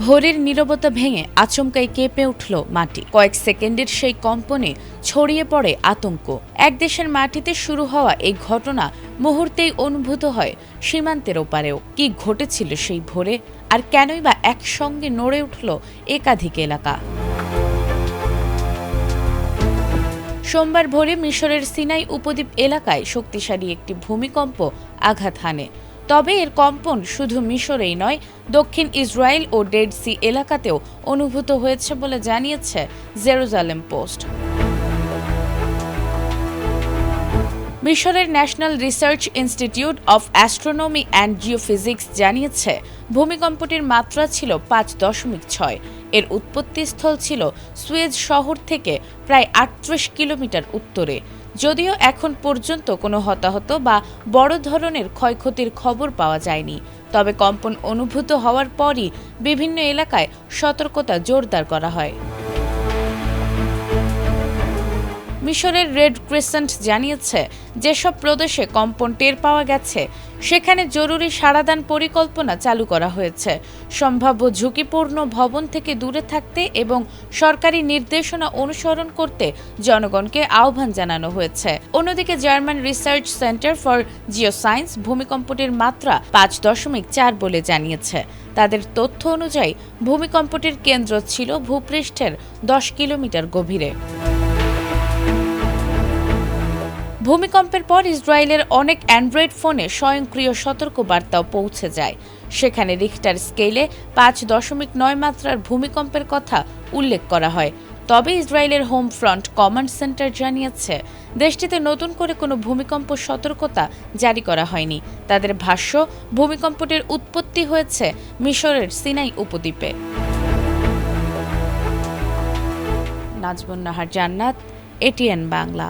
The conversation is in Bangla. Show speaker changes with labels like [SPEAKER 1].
[SPEAKER 1] ভোরের নীরবতা ভেঙে আচমকাই কেঁপে উঠল মাটি। কয়েক সেকেন্ডের সেই কম্পনে ছড়িয়ে পড়ে আতঙ্ক। এক দেশের মাটিতে শুরু হওয়া এই ঘটনা মুহূর্তেই অনুভূত হয় সীমান্তের ওপারেও। কি ঘটেছিল সেই ভোরে, আর কেনই বা একসঙ্গে নড়ে উঠল একাধিক এলাকা? সোমবার ভোরে মিশরের সিনাই উপদ্বীপ এলাকায় শক্তিশালী একটি ভূমিকম্প আঘাত হানে। তবে এর কম্পন শুধু মিশরেই নয়, দক্ষিণ ইসরায়েল ও ডেড সি এলাকাতেও অনুভূত হয়েছে বলে জানিয়েছে জেরুজালেম পোস্ট। মিশরের national research institute of astronomy and geophysics জানিয়েছে ভূমিকম্পটির মাত্রা ছিল 5.6। এর উৎপত্তিস্থল ছিল সুয়েজ শহর থেকে প্রায় 38 কিলোমিটার উত্তরে। যদিও এখন পর্যন্ত কোনো হতাহত বা বড় ধরনের ক্ষয়ক্ষতির খবর পাওয়া যায়নি, তবে কম্পন অনুভূত হওয়ার পরই বিভিন্ন এলাকায় সতর্কতা জোরদার করা হয়। মিশরের রেড ক্রিসেন্ট জানিয়েছে, যেসব প্রদেশে কম্পন টের পাওয়া গেছে সেখানে জরুরি সাড়াদান পরিকল্পনা চালু করা হয়েছে। সম্ভাব্য ঝুঁকিপূর্ণ ভবন থেকে দূরে থাকতে এবং সরকারি নির্দেশনা অনুসরণ করতে জনগণকে আহ্বান জানানো হয়েছে। অন্যদিকে German research centre for geoscience ভূমিকম্পটির মাত্রা 5.4 বলে জানিয়েছে। তাদের তথ্য অনুযায়ী ভূমিকম্পটির কেন্দ্র ছিল ভূপৃষ্ঠের 10 কিলোমিটার গভীরে। ভূমিকম্পের পর ইসরায়েলের অনেক অ্যান্ড্রয়েড ফোনে স্বয়ংক্রিয় সতর্কবার্তাও পৌঁছে যায়। সেখানে রিখটার স্কেলে 5.9 মাত্রার ভূমিকম্পের কথা উল্লেখ করা হয়। তবে ইসরায়েলের হোম ফ্রন্ট কমান্ড সেন্টার জানিয়েছে, দেশটিতে নতুন করে কোনো ভূমিকম্প সতর্কতা জারি করা হয়নি। তাদের ভাষ্য, ভূমিকম্পটির উৎপত্তি হয়েছে মিশরের সিনাই উপদ্বীপে। নাজমুন নাহার জান্নাত, এটিএন বাংলা।